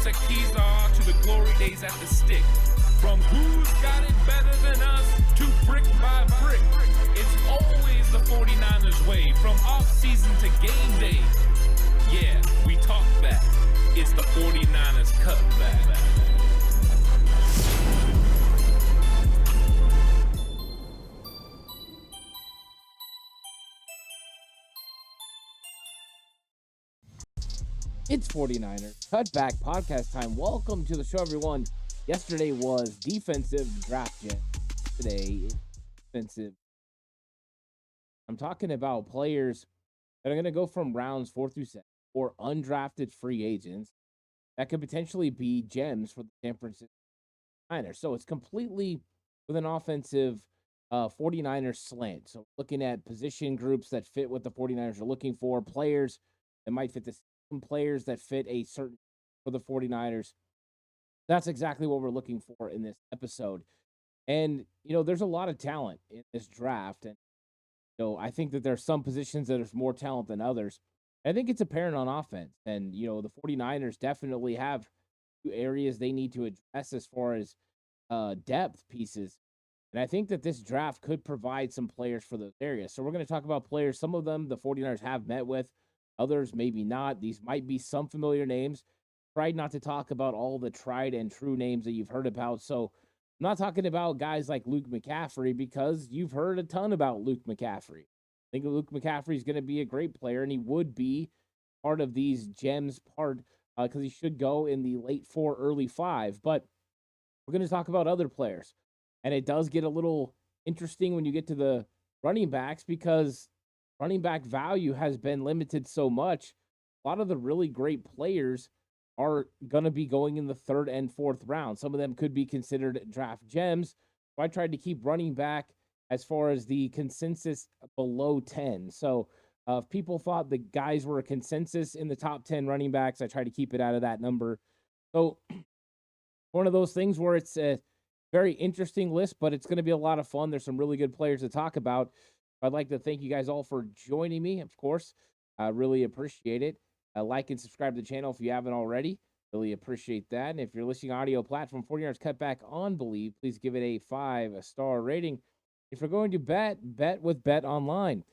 Tequila to the glory days at the stick. From who's got it better than us to brick by brick. It's always the 49ers way, from off-season to game day. Yeah, we talk back. It's the 49ers Cutback. It's 49ers Cutback Podcast time. Welcome to the show, everyone. Yesterday was defensive draft day. Today is defensive. I'm talking about players that are going to go from rounds 4 through 7 or undrafted free agents that could potentially be gems for the San Francisco Niners. So it's completely with an offensive 49ers slant. So looking at position groups that fit what the 49ers are looking for, players that might fit the players that fit a certain for the 49ers. That's exactly what we're looking for in this episode. And, there's a lot of talent in this draft. And, I think that there's some positions that there's more talent than others. I think it's apparent on offense. And, the 49ers definitely have areas they need to address as far as depth pieces. And I think that this draft could provide some players for those areas. So we're going to talk about players. Some of them the 49ers have met with. Others, maybe not. These might be some familiar names. Tried not to talk about all the tried and true names that you've heard about. So I'm not talking about guys like Luke McCaffrey because you've heard a ton about Luke McCaffrey. I think Luke McCaffrey is going to be a great player, and he would be part of these gems because he should go in the late 4, early 5. But we're going to talk about other players. And it does get a little interesting when you get to the running backs because running back value has been limited so much. A lot of the really great players are going to be going in the 3rd and 4th round. Some of them could be considered draft gems. So I tried to keep running back as far as the consensus below 10. So if people thought the guys were a consensus in the top 10 running backs, I tried to keep it out of that number. So one of those things where it's a very interesting list, but it's going to be a lot of fun. There's some really good players to talk about. I'd like to thank you guys all for joining me, of course. I really appreciate it. Like and subscribe to the channel if you haven't already. Really appreciate that. And if you're listening audio platform 49ers Cutback on Believe, please give it a 5-star rating. If you're going to bet with Bet Online.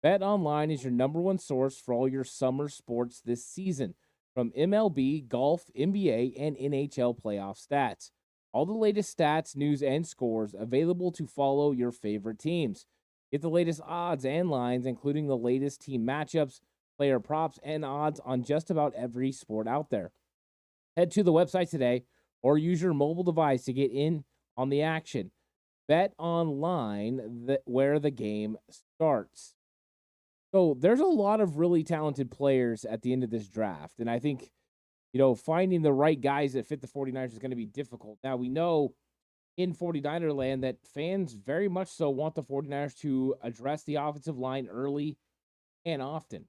Bet Online is your number one source for all your summer sports this season, from MLB, golf, NBA, and NHL playoff stats. All the latest stats, news, and scores available to follow your favorite teams. Get the latest odds and lines, including the latest team matchups, player props, and odds on just about every sport out there. Head to the website today or use your mobile device to get in on the action. Bet online, where the game starts. So there's a lot of really talented players at the end of this draft. And I think, finding the right guys that fit the 49ers is going to be difficult. Now, we know in 49er land that fans very much so want the 49ers to address the offensive line early and often.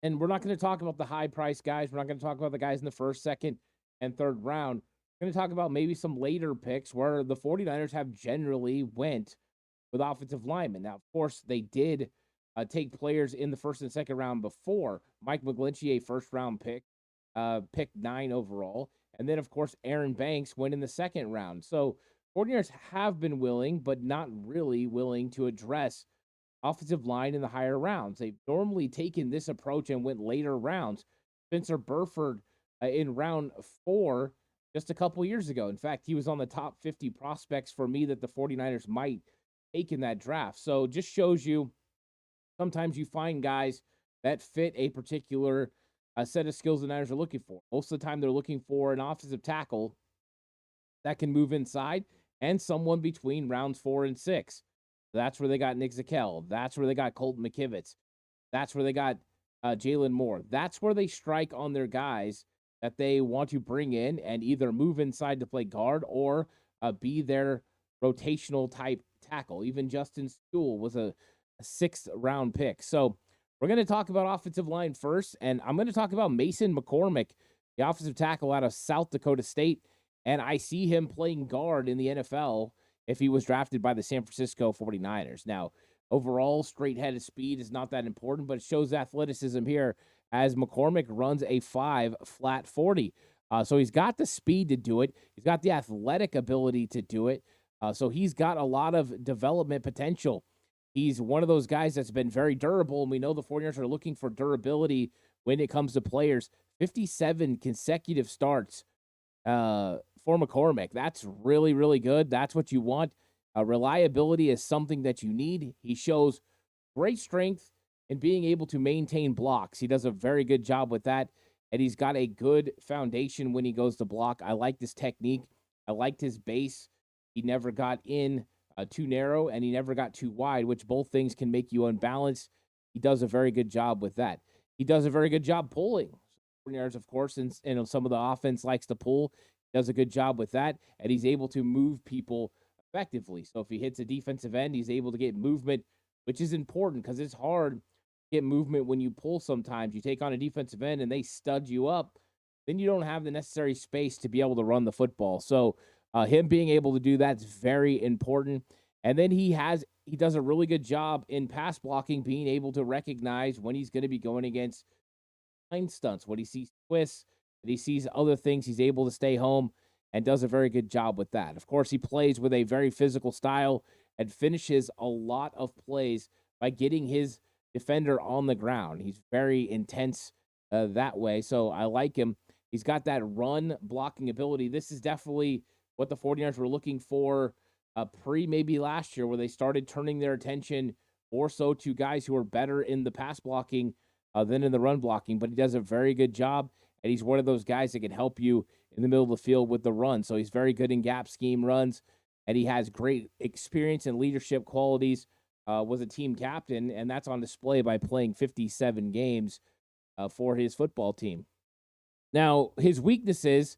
And we're not going to talk about the high-priced guys. We're not going to talk about the guys in the 1st, 2nd, and 3rd round. We're going to talk about maybe some later picks where the 49ers have generally went with offensive linemen. Now, of course, they did take players in the 1st and 2nd round before. Mike McGlinchey, a 1st-round pick, picked 9 overall. And then, of course, Aaron Banks went in the 2nd round. So 49ers have been willing, but not really willing to address offensive line in the higher rounds. They've normally taken this approach and went later rounds. Spencer Burford in round 4 just a couple years ago. In fact, he was on the top 50 prospects for me that the 49ers might take in that draft. So just shows you sometimes you find guys that fit a particular set of skills the Niners are looking for. Most of the time, they're looking for an offensive tackle that can move inside and someone between rounds 4 and 6. That's where they got Nick Zakelj. That's where they got Colton McKivitz. That's where they got Jalen Moore. That's where they strike on their guys that they want to bring in and either move inside to play guard or be their rotational type tackle. Even Justin Sewell was a 6th-round pick. So we're going to talk about offensive line first, and I'm going to talk about Mason McCormick, the offensive tackle out of South Dakota State, and I see him playing guard in the NFL if he was drafted by the San Francisco 49ers. Now, overall, straight-headed speed is not that important, but it shows athleticism here as McCormick runs a 5 flat 40. So he's got the speed to do it. He's got the athletic ability to do it. So he's got a lot of development potential. He's one of those guys that's been very durable, and we know the 49ers are looking for durability when it comes to players. 57 consecutive starts for McCormick. That's really, really good. That's what you want. Reliability is something that you need. He shows great strength in being able to maintain blocks. He does a very good job with that, and he's got a good foundation when he goes to block. I like this technique. I liked his base. He never got in too narrow, and he never got too wide, which both things can make you unbalanced. He does a very good job with that. He does a very good job pulling. 49ers, of course, and some of the offense likes to pull. He does a good job with that, and he's able to move people effectively. So if he hits a defensive end, he's able to get movement, which is important because it's hard to get movement when you pull sometimes. You take on a defensive end and they stud you up, then you don't have the necessary space to be able to run the football. So him being able to do that's very important. And then he does a really good job in pass blocking, being able to recognize when he's going to be going against line stunts, when he sees twists, and he sees other things, he's able to stay home and does a very good job with that. Of course, he plays with a very physical style and finishes a lot of plays by getting his defender on the ground. He's very intense that way, so I like him. He's got that run blocking ability. This is definitely what the 49ers were looking for maybe last year, where they started turning their attention more so to guys who are better in the pass blocking than in the run blocking. But he does a very good job, and he's one of those guys that can help you in the middle of the field with the run. So he's very good in gap scheme runs, and he has great experience and leadership qualities. Was a team captain, and that's on display by playing 57 games for his football team. Now, his weaknesses,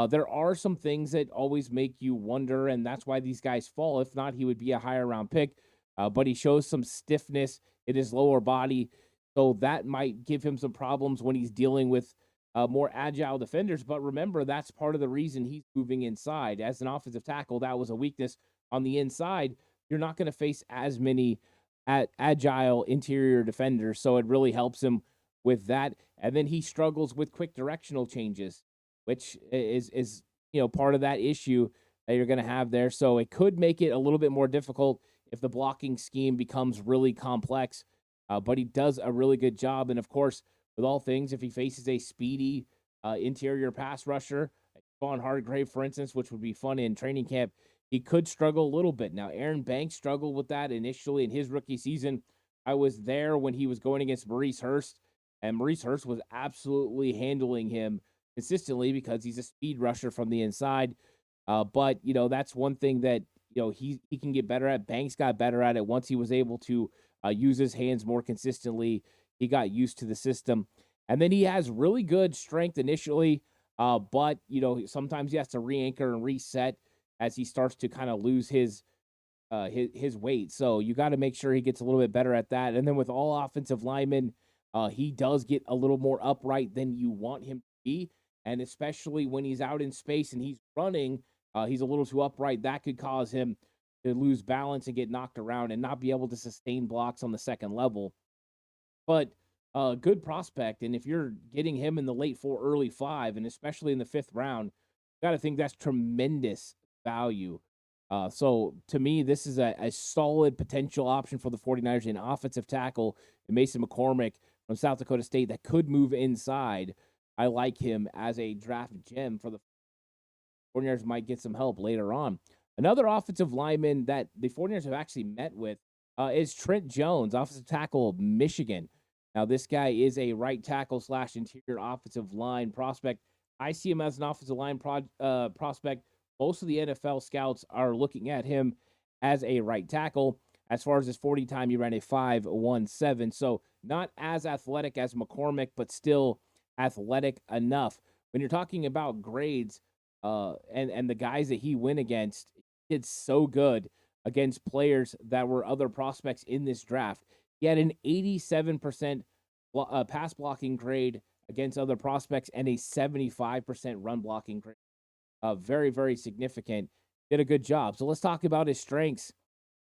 there are some things that always make you wonder, and that's why these guys fall. If not, he would be a higher round pick. But he shows some stiffness in his lower body, so that might give him some problems when he's dealing with more agile defenders. But remember, that's part of the reason he's moving inside. As an offensive tackle, that was a weakness on the inside. You're not going to face as many agile interior defenders, so it really helps him with that. And then he struggles with quick directional changes, which is part of that issue that you're going to have there. So it could make it a little bit more difficult if the blocking scheme becomes really complex. But he does a really good job. And of course, with all things, if he faces a speedy interior pass rusher, Vaughn Hargrave, for instance, which would be fun in training camp, he could struggle a little bit. Now, Aaron Banks struggled with that initially in his rookie season. I was there when he was going against Maurice Hurst, and Maurice Hurst was absolutely handling him consistently because he's a speed rusher from the inside. But that's one thing that he can get better at. Banks got better at it once he was able to use his hands more consistently. He got used to the system, and then he has really good strength initially. But sometimes he has to re-anchor and reset as he starts to kind of lose his weight. So you got to make sure he gets a little bit better at that. And then with all offensive linemen, he does get a little more upright than you want him to be. And especially when he's out in space and he's running, he's a little too upright. That could cause him to lose balance and get knocked around and not be able to sustain blocks on the second level. But good prospect. And if you're getting him in the late 4, early 5, and especially in the 5th round, you got to think that's tremendous value. So to me, this is a solid potential option for the 49ers in offensive tackle, and Mason McCormick from South Dakota State that could move inside. I like him as a draft gem for the 49ers. Might get some help later on. Another offensive lineman that the 49ers have actually met with is Trent Jones, offensive tackle of Michigan. Now, this guy is a right tackle / interior offensive line prospect. I see him as an offensive line prospect. Most of the NFL scouts are looking at him as a right tackle. As far as his 40 time, he ran a 5.17. So not as athletic as McCormick, but still athletic enough. When you're talking about grades and the guys that he went against, he did so good against players that were other prospects in this draft. He had an 87% pass blocking grade against other prospects and a 75% run blocking grade. Very, very significant. Did a good job. So let's talk about his strengths.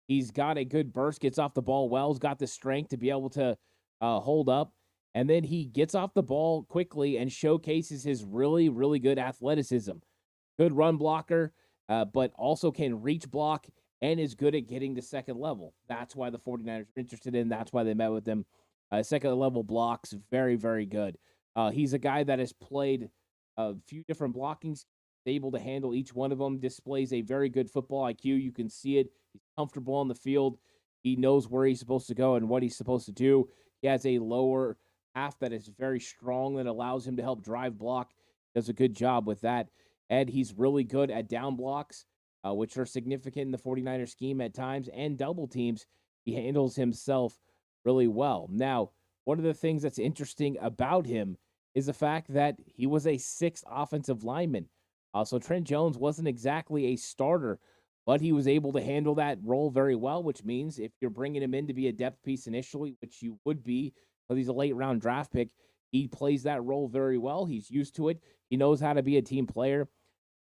He's got a good burst, gets off the ball well. He's got the strength to be able to hold up. And then he gets off the ball quickly and showcases his really, really good athleticism. Good run blocker, but also can reach block and is good at getting to second level. That's why the 49ers are interested in. That's why they met with him. Second level blocks, very, very good. He's a guy that has played a few different blocking schemes, able to handle each one of them, displays a very good football IQ. You can see it. He's comfortable on the field. He knows where he's supposed to go and what he's supposed to do. He has a lower half that is very strong that allows him to help drive block. Does a good job with that. And he's really good at down blocks, which are significant in the 49ers scheme at times, and double teams. He handles himself really well. Now, one of the things that's interesting about him is the fact that he was a sixth offensive lineman. So Trent Jones wasn't exactly a starter, but he was able to handle that role very well, which means if you're bringing him in to be a depth piece initially, which you would be because he's a late round draft pick, he plays that role very well. He's used to it. He knows how to be a team player.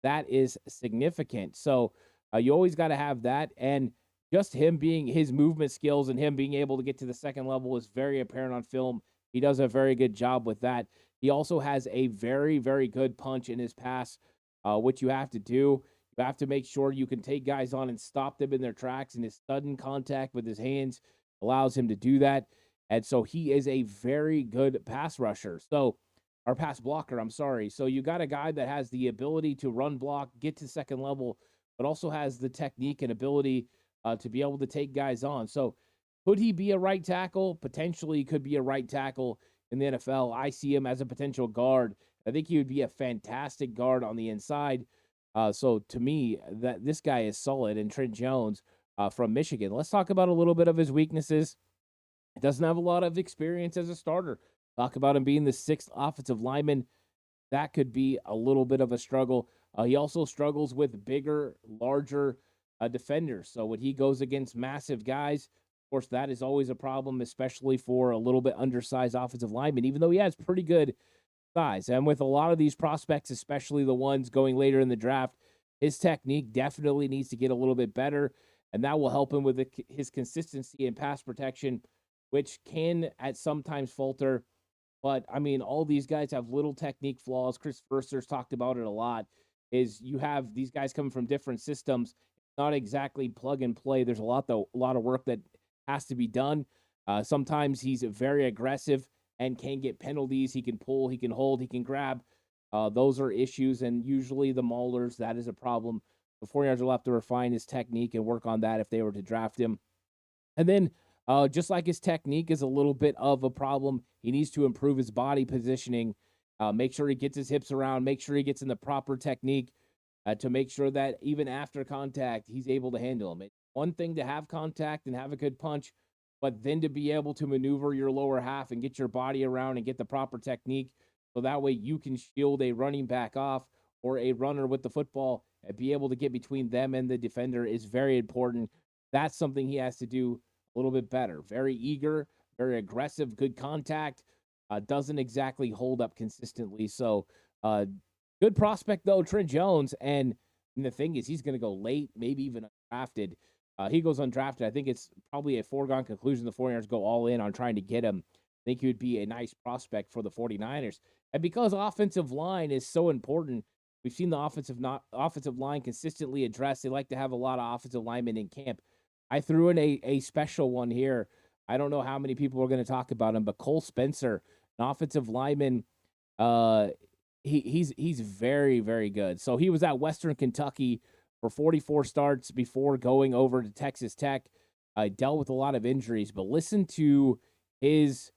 That is significant. So you always got to have that. And just him being his movement skills and him being able to get to the second level is very apparent on film. He does a very good job with that. He also has a very, very good punch in his pass, which you have to do. You have to make sure you can take guys on and stop them in their tracks, and his sudden contact with his hands allows him to do that. And so he is a very good pass rusher. So, or pass blocker, I'm sorry. So you got a guy that has the ability to run block, get to second level, but also has the technique and ability to be able to take guys on. So could he be a right tackle? Potentially he could be a right tackle in the NFL. I see him as a potential guard. I think he would be a fantastic guard on the inside. So to me, that this guy is solid. And Trent Jones from Michigan. Let's talk about a little bit of his weaknesses. He doesn't have a lot of experience as a starter. Talk about him being the sixth offensive lineman. That could be a little bit of a struggle. He also struggles with bigger, larger defenders. So when he goes against massive guys, of course, that is always a problem, especially for a little bit undersized offensive lineman, even though he has pretty good size. And with a lot of these prospects, especially the ones going later in the draft, his technique definitely needs to get a little bit better, and that will help him with his consistency in pass protection, which can at sometimes falter. But I mean, all these guys have little technique flaws. Chris Verster's talked about it a lot. Is you have these guys coming from different systems, not exactly plug and play. There's a lot of work that has to be done. Sometimes he's very aggressive and can get penalties. He can pull, he can hold, he can grab. Those are issues, and usually the maulers, that is a problem. The 49ers will have to refine his technique and work on that if they were to draft him. And then, just like his technique is a little bit of a problem, he needs to improve his body positioning, make sure he gets his hips around, make sure he gets in the proper technique to make sure that even after contact, he's able to handle him. It's one thing to have contact and have a good punch, but then to be able to maneuver your lower half and get your body around and get the proper technique so that way you can shield a running back off or a runner with the football and be able to get between them and the defender is very important. That's something he has to do a little bit better. Very eager, very aggressive, good contact. Doesn't exactly hold up consistently. So, good prospect though, Trent Jones. And the thing is, he's going to go late, maybe even undrafted. He goes undrafted. I think it's probably a foregone conclusion the 49ers go all in on trying to get him. I think he would be a nice prospect for the 49ers. And because offensive line is so important, we've seen the offensive line consistently addressed. They like to have a lot of offensive linemen in camp. I threw in a special one here. I don't know how many people are going to talk about him, but Cole Spencer, an offensive lineman, he's very, very good. So he was at Western Kentucky for 44 starts before going over to Texas Tech. Dealt with a lot of injuries, but listen to his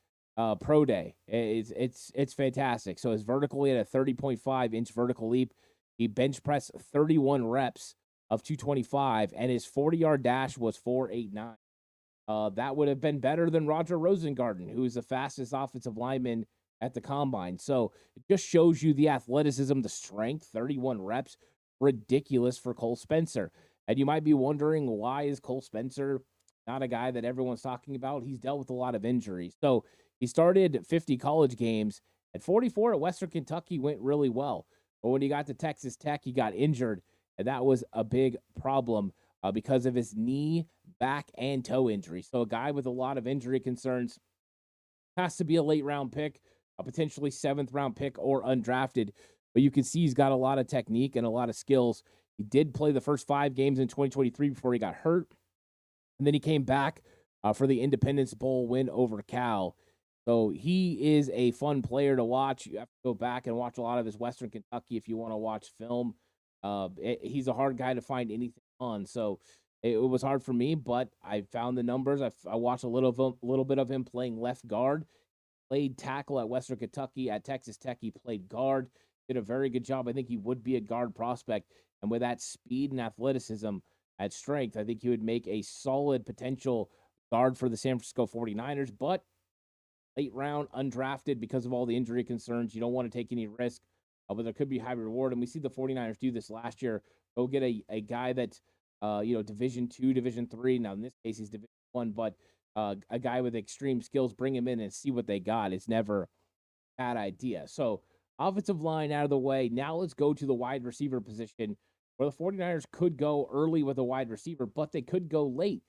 pro day. It's fantastic. So his vertical, he had a 30.5-inch vertical leap. He bench pressed 31 reps of 225, and his 40-yard dash was 4.89. That would have been better than Roger Rosengarten, who is the fastest offensive lineman at the combine. So it just shows you the athleticism, the strength, 31 reps, ridiculous for Cole Spencer. And you might be wondering, why is Cole Spencer not a guy that everyone's talking about? He's dealt with a lot of injuries. So he started 50 college games. At 44 at Western Kentucky went really well. But when he got to Texas Tech, he got injured. And that was a big problem because of his knee, back, and toe injury. So a guy with a lot of injury concerns. Has to be a late round pick, a potentially 7th round pick or undrafted. But you can see he's got a lot of technique and a lot of skills. He did play the first 5 games in 2023 before he got hurt. And then he came back for the Independence Bowl win over Cal. So he is a fun player to watch. You have to go back and watch a lot of his Western Kentucky if you want to watch film. He's a hard guy to find anything on. So it was hard for me, but I found the numbers. I watched a little bit of him playing left guard. Played tackle at Western Kentucky. At Texas Tech, he played guard. Did a very good job. I think he would be a guard prospect. And with that speed and athleticism at strength, I think he would make a solid potential guard for the San Francisco 49ers. But late round, undrafted because of all the injury concerns. You don't want to take any risk, but there could be high reward. And we see the 49ers do this last year. Go get a guy that's, Division 2, Division 3. Now, in this case, he's Division 1, but a guy with extreme skills, bring him in and see what they got. It's never a bad idea. So, offensive line out of the way. Now let's go to the wide receiver position where the 49ers could go early with a wide receiver, but they could go late.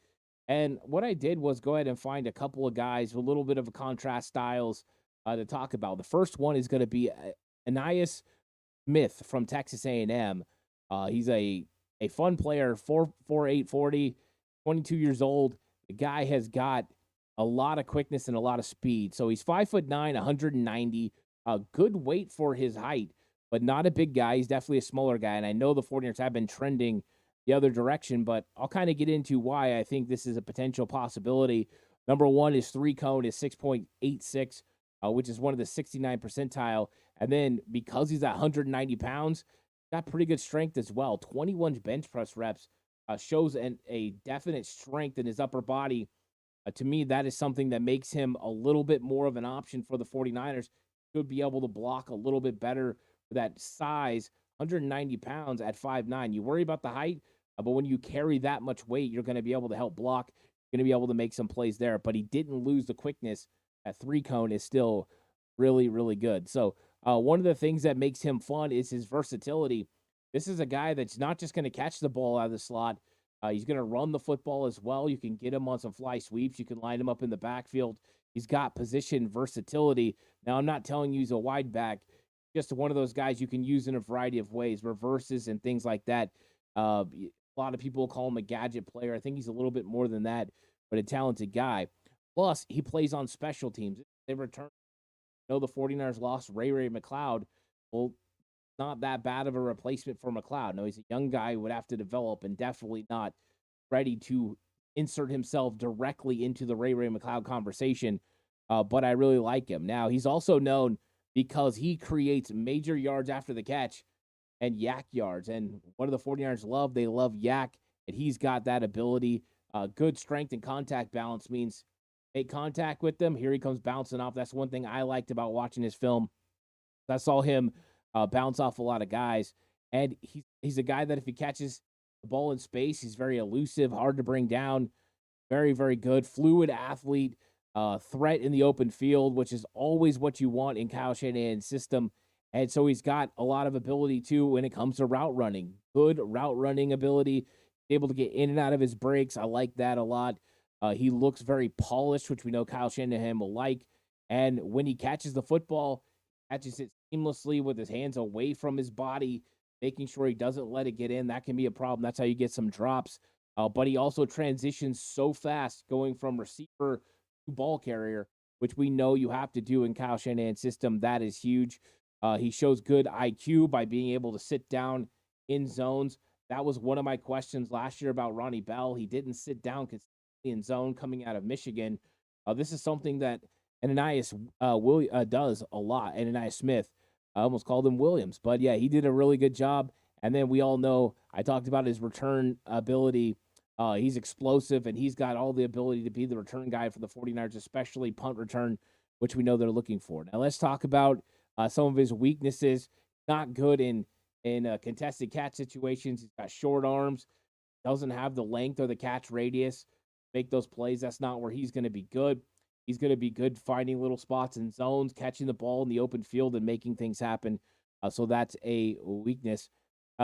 And what I did was go ahead and find a couple of guys with a little bit of a contrast styles to talk about. The first one is going to be Anais Smith from Texas A&M. He's a fun player, 4'8", 40, 22 years old. The guy has got a lot of quickness and a lot of speed. So he's 5'9", 190, a good weight for his height, but not a big guy. He's definitely a smaller guy. And I know the 49ers have been trending the other direction, but I'll kind of get into why I think this is a potential possibility. Number one, his 3-cone is 6.86, which is one of the 69 percentile. And then because he's at 190 pounds, got pretty good strength as well. 21 bench press reps shows a definite strength in his upper body. To me, that is something that makes him a little bit more of an option for the 49ers. Could be able to block a little bit better for that size, 190 pounds at 5'9". You worry about the height, but when you carry that much weight, you're going to be able to help block. You're going to be able to make some plays there. But he didn't lose the quickness. That 3-cone is still really, really good. So one of the things that makes him fun is his versatility. This is a guy that's not just going to catch the ball out of the slot. He's going to run the football as well. You can get him on some fly sweeps. You can line him up in the backfield. He's got position versatility. Now, I'm not telling you he's a wide back. Just one of those guys you can use in a variety of ways, reverses and things like that. A lot of people call him a gadget player. I think he's a little bit more than that, but a talented guy. Plus, he plays on special teams. They return. The 49ers lost Ray McLeod. Well, not that bad of a replacement for McLeod. No, he's a young guy who would have to develop and definitely not ready to insert himself directly into the Ray McLeod conversation. But I really like him. Now, he's also known because he creates major yards after the catch and yak yards. And what do the 49ers love? They love yak, and he's got that ability. Good strength and contact balance means make contact with them. Here he comes bouncing off. That's one thing I liked about watching his film. I saw him bounce off a lot of guys, and he's a guy that if he catches the ball in space, he's very elusive, hard to bring down, very, very good, fluid athlete, threat in the open field, which is always what you want in Kyle Shanahan's system. And so he's got a lot of ability too when it comes to route running, good route running ability, able to get in and out of his breaks. I like that a lot. He looks very polished, which we know Kyle Shanahan will like. And when he catches the football, catches it seamlessly with his hands away from his body, making sure he doesn't let it get in. That can be a problem. That's how you get some drops. But he also transitions so fast going from receiver to ball carrier, which we know you have to do in Kyle Shanahan's system. That is huge. He shows good IQ by being able to sit down in zones. That was one of my questions last year about Ronnie Bell. He didn't sit down consistently in zone coming out of Michigan. This is something that Ananias does a lot. Ananias Smith. I almost called him Williams. But, yeah, he did a really good job. And then we all know I talked about his return ability. He's explosive, and he's got all the ability to be the return guy for the 49ers, especially punt return, which we know they're looking for. Now, let's talk about some of his weaknesses. Not good in contested catch situations. He's got short arms, doesn't have the length or the catch radius. Make those plays. That's not where he's going to be good. He's going to be good finding little spots in zones, catching the ball in the open field, and making things happen. So that's a weakness.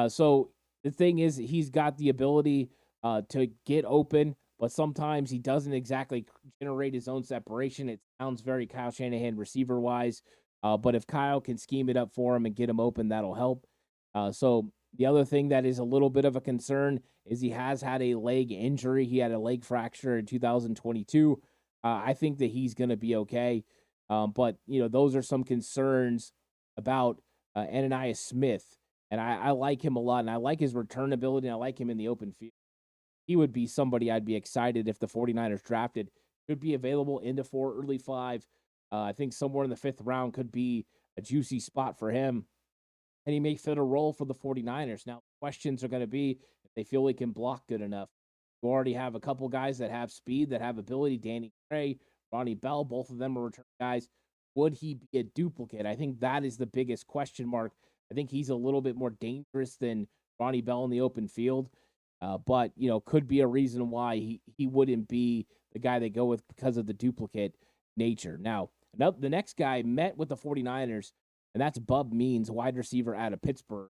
So the thing is, he's got the ability to get open, but sometimes he doesn't exactly generate his own separation. It sounds very Kyle Shanahan receiver wise, but if Kyle can scheme it up for him and get him open, that'll help. So the other thing that is a little bit of a concern is he has had a leg injury. He had a leg fracture in 2022. I think that he's going to be okay. But, those are some concerns about Ananias Smith. And I like him a lot, and I like his return ability, and I like him in the open field. He would be somebody I'd be excited if the 49ers drafted. Could be available into 4, early 5. I think somewhere in the 5th round could be a juicy spot for him, and he may fit a role for the 49ers. Now, questions are going to be if they feel he can block good enough. You already have a couple guys that have speed, that have ability. Danny Gray, Ronnie Bell, both of them are return guys. Would he be a duplicate? I think that is the biggest question mark. I think he's a little bit more dangerous than Ronnie Bell in the open field, but could be a reason why he wouldn't be the guy they go with because of the duplicate nature. Now, the next guy met with the 49ers, and that's Bub Means, wide receiver out of Pittsburgh.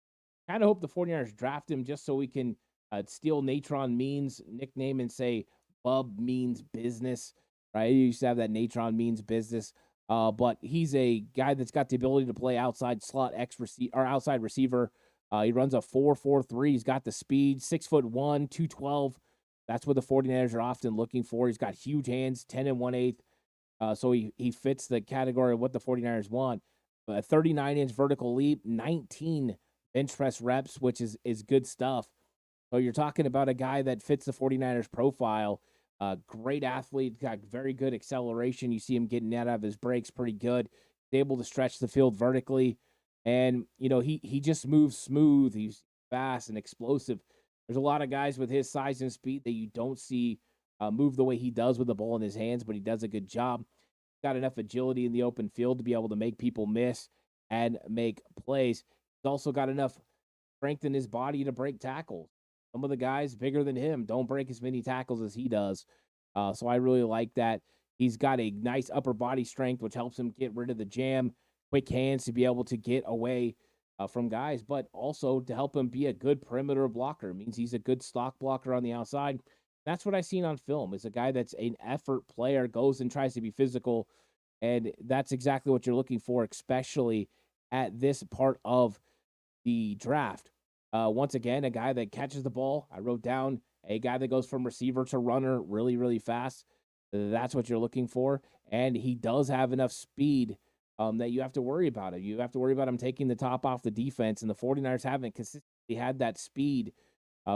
Kind of hope the 49ers draft him just so we can steal Natron Means' nickname and say Bub Means Business, right? You used to have that Natron Means Business. But he's a guy that's got the ability to play outside slot or outside receiver. He runs a 4.43. He's got the speed, 6'1", 212. That's what the 49ers are often looking for. He's got huge hands, 10 and 1/8. So he fits the category of what the 49ers want. A 39-inch vertical leap, 19 bench press reps, which is good stuff. So you're talking about a guy that fits the 49ers profile. Great athlete, got very good acceleration. You see him getting out of his breaks pretty good. He's able to stretch the field vertically. And, he just moves smooth. He's fast and explosive. There's a lot of guys with his size and speed that you don't see move the way he does with the ball in his hands, but he does a good job. Got enough agility in the open field to be able to make people miss and make plays. He's also got enough strength in his body to break tackles. Some of the guys bigger than him don't break as many tackles as he does. So I really like that. He's got a nice upper body strength, which helps him get rid of the jam, quick hands to be able to get away from guys, but also to help him be a good perimeter blocker. It means he's a good stock blocker on the outside. That's what I've seen on film, is a guy that's an effort player, goes and tries to be physical, and that's exactly what you're looking for, especially at this part of the draft. Once again, a guy that catches the ball. I wrote down a guy that goes from receiver to runner really, really fast. That's what you're looking for. And he does have enough speed that you have to worry about it. You have to worry about him taking the top off the defense. And the 49ers haven't consistently had that speed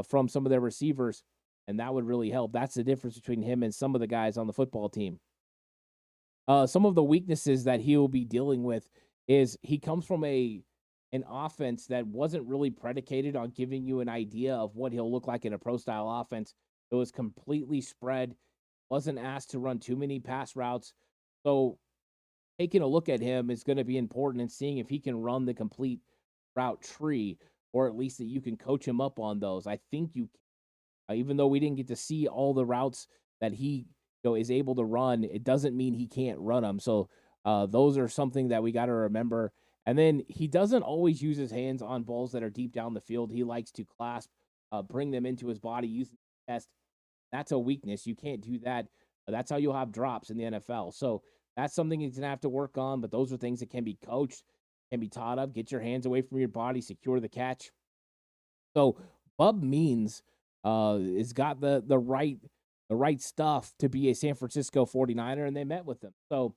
from some of their receivers. And that would really help. That's the difference between him and some of the guys on the football team. Some of the weaknesses that he will be dealing with is he comes from an offense that wasn't really predicated on giving you an idea of what he'll look like in a pro style offense. It was completely spread, wasn't asked to run too many pass routes. So taking a look at him is going to be important and seeing if he can run the complete route tree, or at least that you can coach him up on those. I think you even though we didn't get to see all the routes that he is able to run, it doesn't mean he can't run them. So those are something that we got to remember. And then he doesn't always use his hands on balls that are deep down the field. He likes to clasp, bring them into his body, use the chest. That's a weakness. You can't do that. That's how you'll have drops in the NFL. So that's something he's going to have to work on. But those are things that can be coached, can be taught up. Get your hands away from your body, secure the catch. So Bub Means has got the right stuff to be a San Francisco 49er, and they met with him. So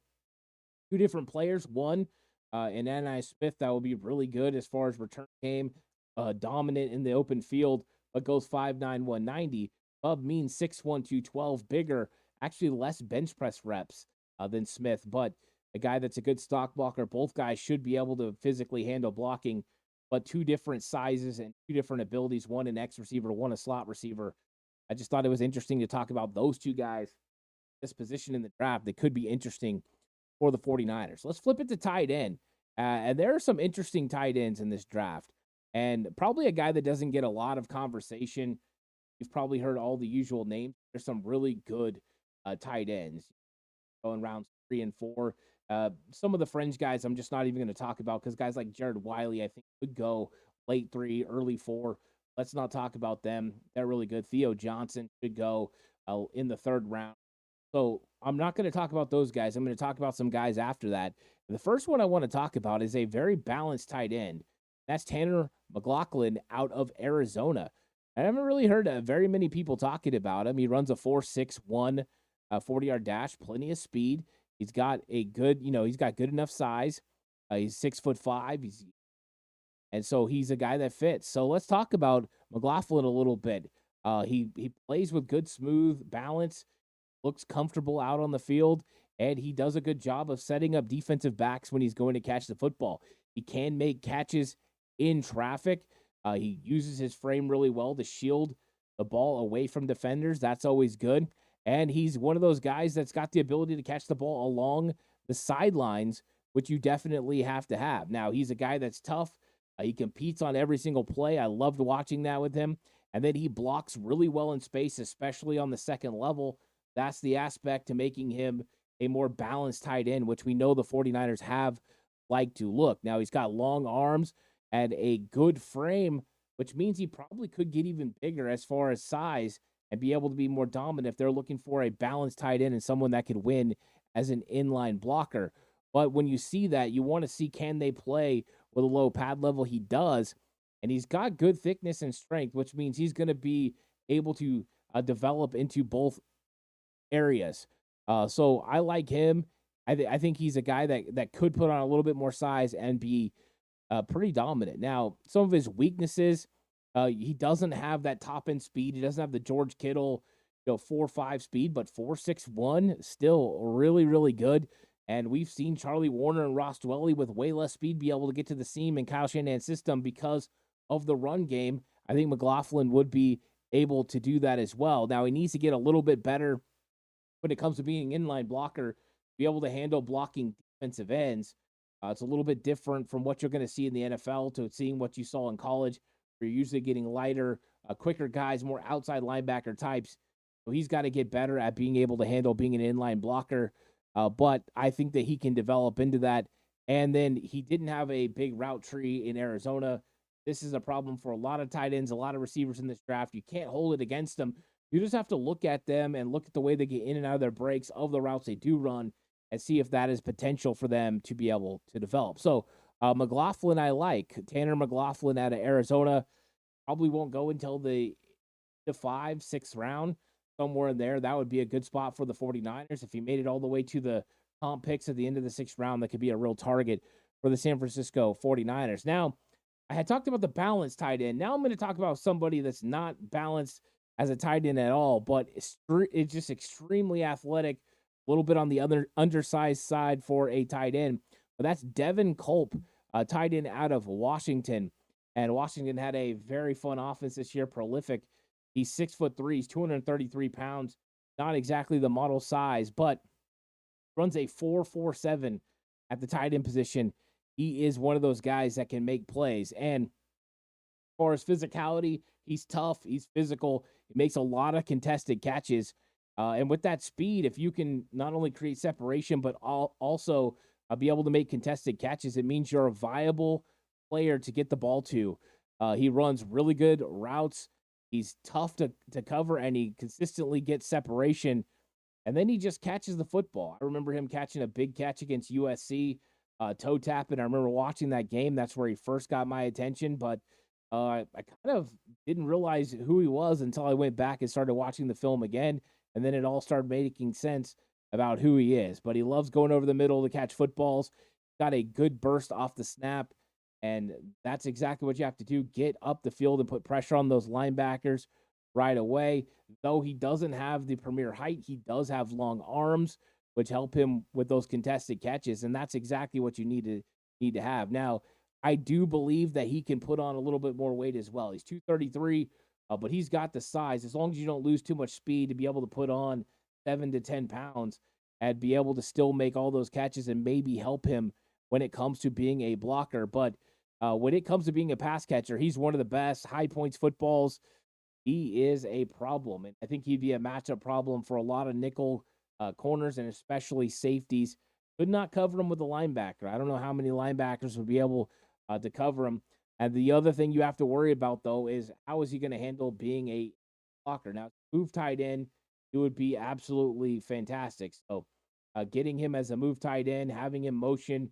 two different players. One in Ananias Smith, that will be really good as far as return game, dominant in the open field, but goes 5'9", 190. Bub Means 6'1", 212, bigger, actually less bench press reps than Smith, but a guy that's a good stock blocker. Both guys should be able to physically handle blocking, but two different sizes and two different abilities, one an X receiver, one a slot receiver. I just thought it was interesting to talk about those two guys, this position in the draft that could be interesting for the 49ers. Let's flip it to tight end. And there are some interesting tight ends in this draft, and probably a guy that doesn't get a lot of conversation. You've probably heard all the usual names. There's some really good tight ends going rounds 3 and 4. Some of the fringe guys I'm just not even going to talk about, because guys like Jared Wiley, I think, could go late 3, early 4. let's not talk about them. They're really good. Theo Johnson should go in the third round. So I'm not going to talk about those guys. I'm going to talk about some guys after that. And the first one I want to talk about is a very balanced tight end. That's Tanner McLaughlin out of Arizona. I haven't really heard very many people talking about him. He runs a 4.61 40-yard dash, plenty of speed. He's got a good, he's got good enough size. He's 6'5". And so he's a guy that fits. So let's talk about McLaughlin a little bit. He plays with good, smooth balance, looks comfortable out on the field, and he does a good job of setting up defensive backs when he's going to catch the football. He can make catches in traffic. He uses his frame really well to shield the ball away from defenders. That's always good. And he's one of those guys that's got the ability to catch the ball along the sidelines, which you definitely have to have. Now, he's a guy that's tough. He competes on every single play. I loved watching that with him. And then he blocks really well in space, especially on the second level. That's the aspect to making him a more balanced tight end, which we know the 49ers have liked to look. Now, he's got long arms and a good frame, which means he probably could get even bigger as far as size and be able to be more dominant if they're looking for a balanced tight end and someone that could win as an inline blocker. But when you see that, you want to see, can they play with a low pad level? He does, and he's got good thickness and strength, which means he's going to be able to develop into both areas. So I like him. I think he's a guy that could put on a little bit more size and be pretty dominant. Now, some of his weaknesses, he doesn't have that top end speed. He doesn't have the George Kittle, 4.5 speed, but 4.61 still really, really good. And we've seen Charlie Warner and Ross Dwelly with way less speed be able to get to the seam in Kyle Shanahan's system because of the run game. I think McLaughlin would be able to do that as well. Now, he needs to get a little bit better when it comes to being an inline blocker, be able to handle blocking defensive ends. It's a little bit different from what you're going to see in the NFL to seeing what you saw in college, where you're usually getting lighter, quicker guys, more outside linebacker types. So he's got to get better at being able to handle being an inline blocker. But I think that he can develop into that. And then he didn't have a big route tree in Arizona. This is a problem for a lot of tight ends, a lot of receivers in this draft. You can't hold it against them. You just have to look at them and look at the way they get in and out of their breaks of the routes they do run and see if that is potential for them to be able to develop. So McLaughlin, I like. Tanner McLaughlin out of Arizona probably won't go until the 5th, 6th round, somewhere in there. That would be a good spot for the 49ers. If he made it all the way to the comp picks at the end of the 6th round, that could be a real target for the San Francisco 49ers. Now, I had talked about the balanced tight end. Now I'm going to talk about somebody that's not balanced as a tight end at all, but it's just extremely athletic, a little bit on the other undersized side for a tight end. But that's Devin Culp, a tight end out of Washington. And Washington had a very fun offense this year, prolific. He's 6'3", he's 233 pounds, not exactly the model size, but runs a 4.47 at the tight end position. He is one of those guys that can make plays. And as far as physicality, he's tough, he's physical, he makes a lot of contested catches. And with that speed, if you can not only create separation, but also be able to make contested catches, it means you're a viable player to get the ball to. He runs really good routes. He's tough to cover, and he consistently gets separation. And then he just catches the football. I remember him catching a big catch against USC, toe tapping. I remember watching that game. That's where he first got my attention. But I kind of didn't realize who he was until I went back and started watching the film again. And then it all started making sense about who he is. But he loves going over the middle to catch footballs. Got a good burst off the snap. And that's exactly what you have to do. Get up the field and put pressure on those linebackers right away. Though he doesn't have the premier height, he does have long arms, which help him with those contested catches. And that's exactly what you need to have. Now, I do believe that he can put on a little bit more weight as well. He's 233, but he's got the size. As long as you don't lose too much speed to be able to put on 7 to 10 pounds and be able to still make all those catches and maybe help him when it comes to being a blocker. But when it comes to being a pass catcher, he's one of the best. High points footballs, he is a problem. And I think he'd be a matchup problem for a lot of nickel corners and especially safeties. Could not cover him with a linebacker. I don't know how many linebackers would be able to cover him. And the other thing you have to worry about, though, is how is he going to handle being a blocker? Now, move tight end, it would be absolutely fantastic. So, getting him as a move tight end, having him motion,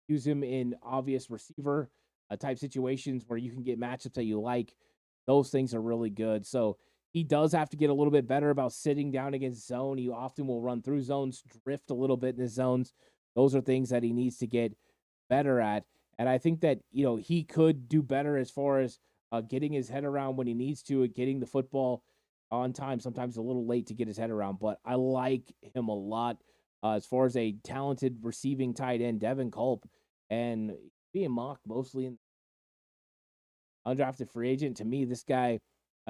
use him in obvious receiver type situations where you can get matchups that you like. Those things are really good. So, he does have to get a little bit better about sitting down against zone. He often will run through zones, drift a little bit in his zones. Those are things that he needs to get better at. And I think that, he could do better as far as getting his head around when he needs to, and getting the football on time. Sometimes a little late to get his head around, but I like him a lot as far as a talented receiving tight end, Devin Culp, and being mocked mostly in undrafted free agent. To me, this guy,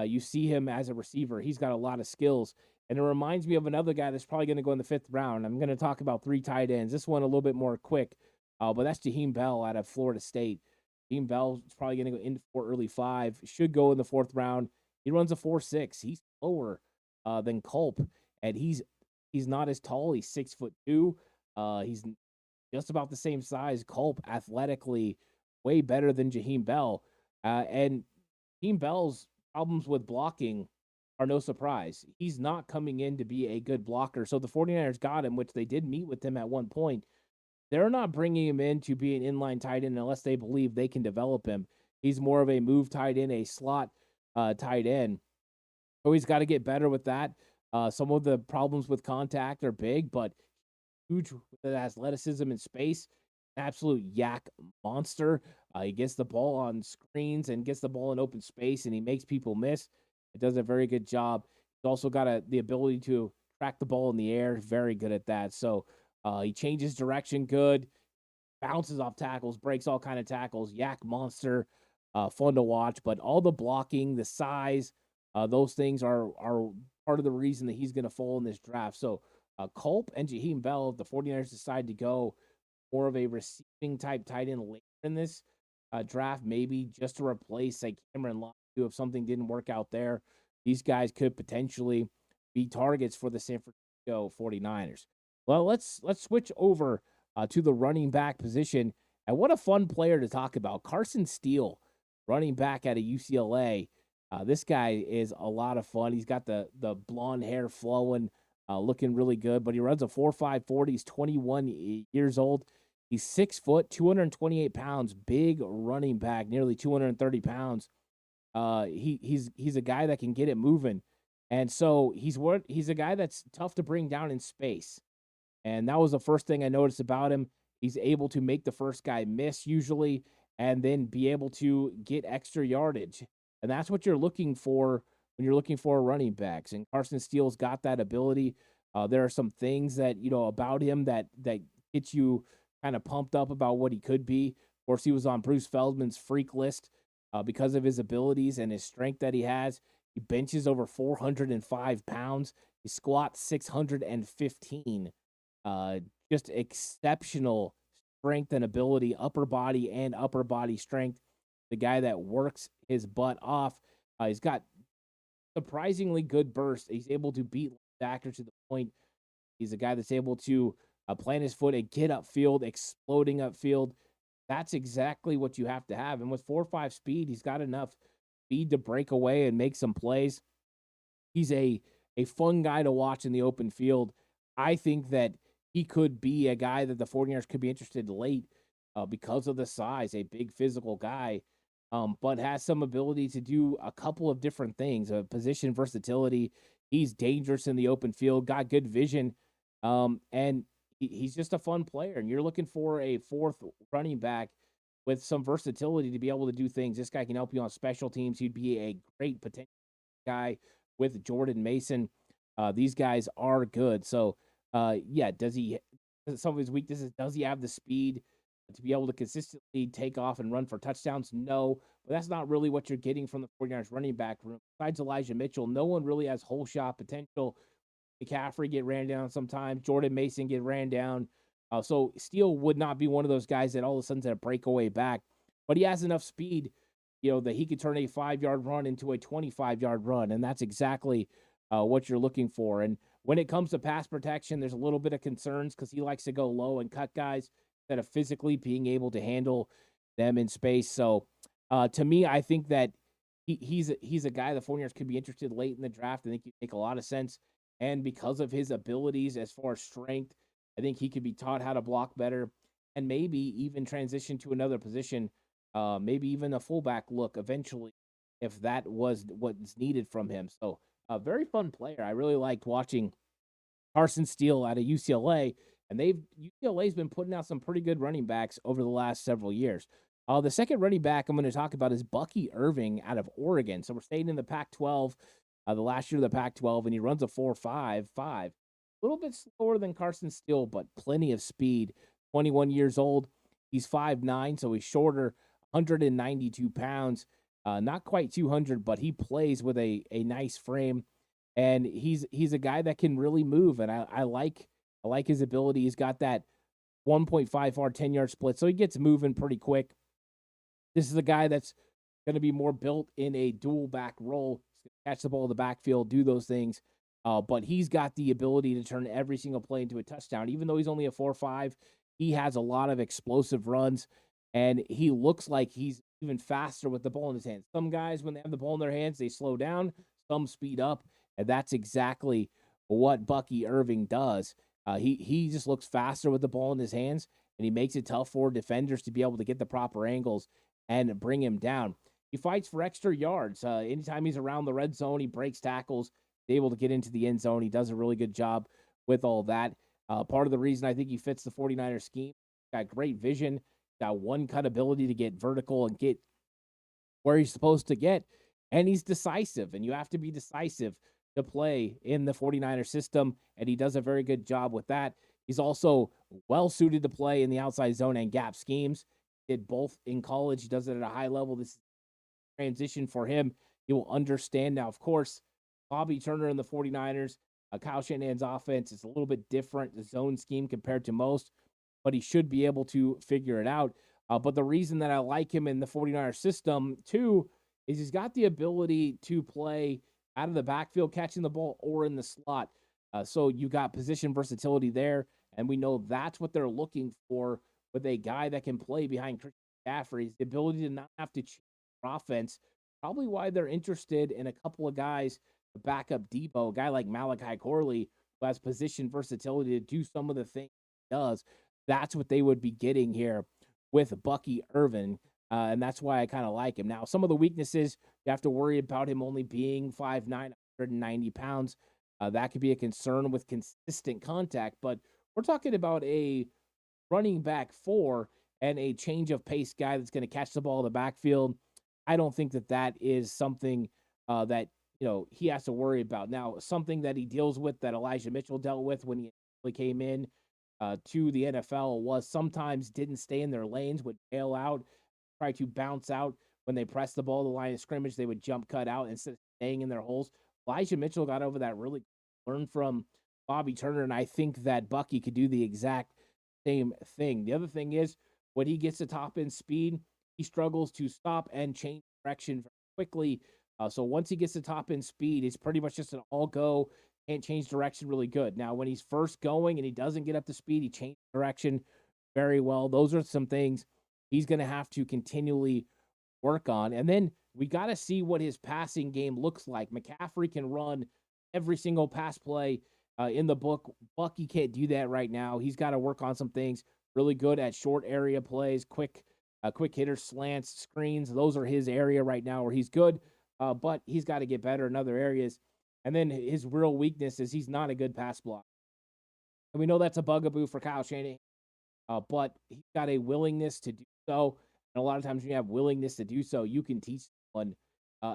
you see him as a receiver. He's got a lot of skills. And it reminds me of another guy that's probably going to go in the 5th round. I'm going to talk about 3 tight ends. This one a little bit more quick, but that's Jaheim Bell out of Florida State. Jaheim Bell is probably going to go into 4 early 5. Should go in the 4th round. He runs a 4.6. He's slower than Culp, and he's not as tall. He's 6'2". He's just about the same size. Culp athletically way better than Jaheim Bell. And Jaheim Bell's problems with blocking are no surprise. He's not coming in to be a good blocker. So the 49ers got him, which they did meet with him at one point. They're not bringing him in to be an inline tight end unless they believe they can develop him. He's more of a move tight end, a slot tight end. So he's got to get better with that. Some of the problems with contact are big, but huge with athleticism and space. Absolute yak monster. He gets the ball on screens and gets the ball in open space, and he makes people miss. It does a very good job. He's also got the ability to track the ball in the air. Very good at that. So he changes direction good, bounces off tackles, breaks all kind of tackles. Yak monster, fun to watch. But all the blocking, the size, those things are part of the reason that he's going to fall in this draft. So Culp and Jaheim Bell, if the 49ers decide to go more of a receiving type tight end later in this draft, maybe just to replace like Cameron Lott if something didn't work out there. These guys could potentially be targets for the San Francisco 49ers. Well, let's switch over to the running back position. And what a fun player to talk about. Carson Steele, running back out of UCLA. This guy is a lot of fun. He's got the blonde hair flowing, looking really good, but he runs a 4.5 40. He's 21 years old. He's 6 foot, 228 pounds, big running back, nearly 230 pounds. He's a guy that can get it moving. And so he's a guy that's tough to bring down in space. And that was the first thing I noticed about him. He's able to make the first guy miss usually and then be able to get extra yardage. And that's what you're looking for when you're looking for running backs. And Carson Steele's got that ability. There are some things that, about him that get you kind of pumped up about what he could be. Of course, he was on Bruce Feldman's freak list because of his abilities and his strength that he has. He benches over 405 pounds. He squats 615. Just exceptional strength and ability, upper body strength. The guy that works his butt off. He's got surprisingly good burst. He's able to beat linebackers to the point. He's a guy that's able to plant his foot and get upfield, exploding upfield. That's exactly what you have to have. And with 4.5 speed, he's got enough speed to break away and make some plays. He's a fun guy to watch in the open field. I think that he could be a guy that the 49ers could be interested late because of the size, a big physical guy, but has some ability to do a couple of different things, position versatility. He's dangerous in the open field, got good vision, and he's just a fun player. And you're looking for a 4th running back with some versatility to be able to do things. This guy can help you on special teams. He'd be a great potential guy with Jordan Mason. These guys are good. So, does he, some of his weaknesses, does he have the speed to be able to consistently take off and run for touchdowns? No, but that's not really what you're getting from the 49ers running back room. Besides Elijah Mitchell, no one really has whole shot potential. McCaffrey get ran down sometimes. Jordan Mason get ran down. So Steele would not be one of those guys that all of a sudden's a breakaway back, but he has enough speed, that he could turn a 5-yard run into a 25-yard run, and that's exactly what you're looking for. And when it comes to pass protection, there's a little bit of concerns because he likes to go low and cut guys instead of physically being able to handle them in space. So To me, I think that he's a guy the 49ers could be interested late in the draft. I think he'd make a lot of sense. And because of his abilities as far as strength, I think he could be taught how to block better and maybe even transition to another position, maybe even a fullback look eventually, if that was what's needed from him. So, a very fun player. I really liked watching Carson Steele out of UCLA, and UCLA's been putting out some pretty good running backs over the last several years. The second running back I'm going to talk about is Bucky Irving out of Oregon. So we're staying in the Pac-12, the last year of the Pac-12, and he runs a 4.55. A little bit slower than Carson Steele, but plenty of speed. 21 years old. He's 5'9", so he's shorter, 192 pounds. Not quite 200, but he plays with a nice frame, and he's a guy that can really move, and I like his ability. He's got that 1.5 far 10-yard split, so he gets moving pretty quick. This is a guy that's going to be more built in a dual back role. He's going to catch the ball in the backfield, do those things, but he's got the ability to turn every single play into a touchdown. Even though he's only a 4.5, he has a lot of explosive runs, and he looks like he's even faster with the ball in his hands. Some guys, when they have the ball in their hands, they slow down, some speed up, and that's exactly what Bucky Irving does. He just looks faster with the ball in his hands, and he makes it tough for defenders to be able to get the proper angles and bring him down. He fights for extra yards. Anytime he's around the red zone, he breaks tackles, he's able to get into the end zone. He does a really good job with all that. Part of the reason I think he fits the 49ers scheme, got great vision, got one-cut ability to get vertical and get where he's supposed to get, and he's decisive, and you have to be decisive to play in the 49ers system, and he does a very good job with that. He's also well-suited to play in the outside zone and gap schemes. Did both in college. He does it at a high level. This transition for him, he will understand. Now, of course, Bobby Turner and the 49ers, Kyle Shanahan's offense is a little bit different, the zone scheme compared to most, but he should be able to figure it out. But the reason that I like him in the 49ers system, too, is he's got the ability to play out of the backfield, catching the ball, or in the slot. So you got position versatility there, and we know that's what they're looking for with a guy that can play behind Christian McCaffrey, the ability to not have to change offense. Probably why they're interested in a couple of guys to back up Debo, a guy like Malachi Corley, who has position versatility to do some of the things he does. That's what they would be getting here with Bucky Irving, and that's why I kind of like him. Now, some of the weaknesses, you have to worry about him only being 5'9", 190 pounds. That could be a concern with consistent contact, but we're talking about a running back 4 and a change of pace guy that's going to catch the ball in the backfield. I don't think that is something that he has to worry about. Now, something that he deals with that Elijah Mitchell dealt with when he came in to the NFL was sometimes didn't stay in their lanes, would bail out, try to bounce out when they pressed the ball to the line of scrimmage. They would jump cut out instead of staying in their holes. Elijah Mitchell got over that, really learned from Bobby Turner, and I think that Bucky could do the exact same thing. The other thing is, when he gets to top end speed, he struggles to stop and change direction very quickly. So once he gets to top end speed, it's pretty much just an all go, can't change direction really good. Now, when he's first going and he doesn't get up to speed, he changes direction very well. Those are some things he's going to have to continually work on. And then we got to see what his passing game looks like. McCaffrey can run every single pass play in the book. Bucky can't do that right now. He's got to work on some things. Really good at short area plays, quick hitters, slants, screens. Those are his area right now where he's good, but he's got to get better in other areas. And then his real weakness is he's not a good pass block. And we know that's a bugaboo for Kyle Shanahan, but he's got a willingness to do so. And a lot of times when you have willingness to do so, you can teach someone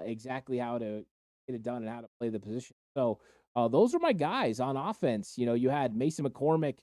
exactly how to get it done and how to play the position. So those are my guys on offense. You had Mason McCormick,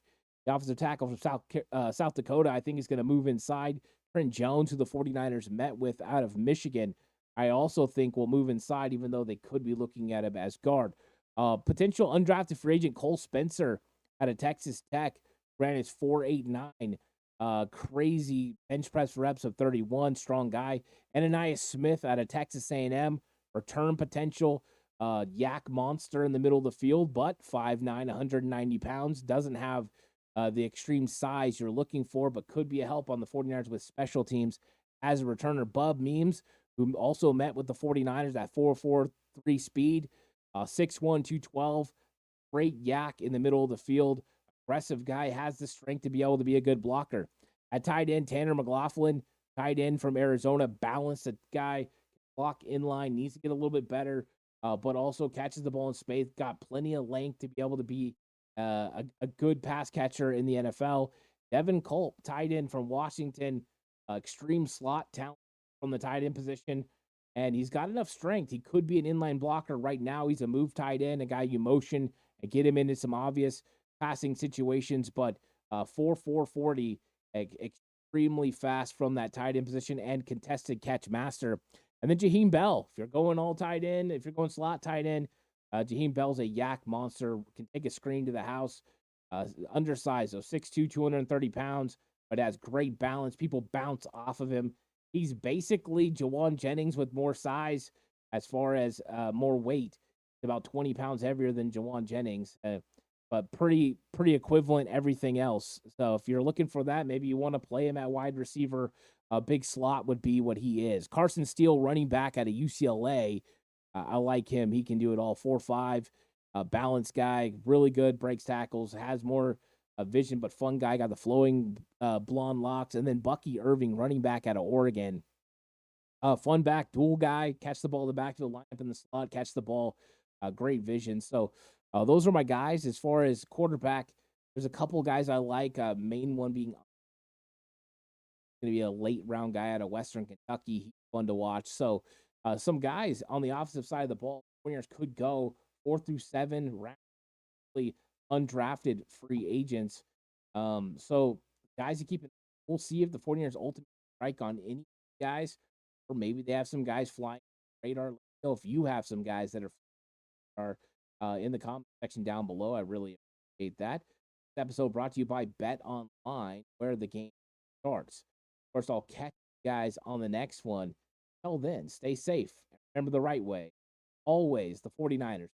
the offensive tackle from South Dakota. I think he's going to move inside. Trent Jones, who the 49ers met with out of Michigan, I also think will move inside, even though they could be looking at him as guard. Potential undrafted free agent Cole Spencer out of Texas Tech ran his 4.89. Crazy bench press reps of 31, strong guy. Ananias Smith out of Texas A&M, return potential, yak monster in the middle of the field, but 5'9", 190 pounds, doesn't have the extreme size you're looking for, but could be a help on the 49ers with special teams. as a returner. Bub Memes, who also met with the 49ers at 4.43 speed, 6'1", 212, great yak in the middle of the field. Aggressive guy, has the strength to be able to be a good blocker. At tight end, Tanner McLaughlin, tight end from Arizona, balanced a guy, block in line, needs to get a little bit better, but also catches the ball in space, got plenty of length to be able to be a good pass catcher in the NFL. Devin Culp, tight end from Washington, extreme slot talent from the tight end position, and he's got enough strength. He could be an inline blocker right now. He's a move tight end, a guy you motion and get him into some obvious passing situations, but 4.40, extremely fast from that tight end position and contested catch master. And then Jaheim Bell, if you're going all tight end, if you're going slot tight end, Jaheim Bell's a yak monster, can take a screen to the house. Undersized, so 6'2", 230 pounds, but has great balance. People bounce off of him. He's basically Jawan Jennings with more size as far as more weight, about 20 pounds heavier than Jawan Jennings, but pretty equivalent everything else. So if you're looking for that, maybe you want to play him at wide receiver. A big slot would be what he is. Carson Steele, running back out of UCLA. I like him. He can do it all. 4'5", balanced guy, really good, breaks tackles, has more vision, but fun guy, got the flowing blonde locks. And then Bucky Irving, running back out of Oregon. Fun back, dual guy, catch the ball in the back of the lineup in the slot, catch the ball, great vision. So those are my guys. As far as quarterback, there's a couple guys I like. Main one being going to be a late round guy out of Western Kentucky. He's fun to watch. So some guys on the offensive side of the ball, winners could go 4 through 7 round, undrafted free agents. So guys to keep it. We'll see if the 49ers ultimately strike on any guys, or maybe they have some guys flying radar. Let me know if you have some guys that are in the comment section down below. I really appreciate that. This episode brought to you by Bet Online, where the game starts. Of course, I'll catch you guys on the next one. Till then, stay safe. Remember the right way. Always the 49ers.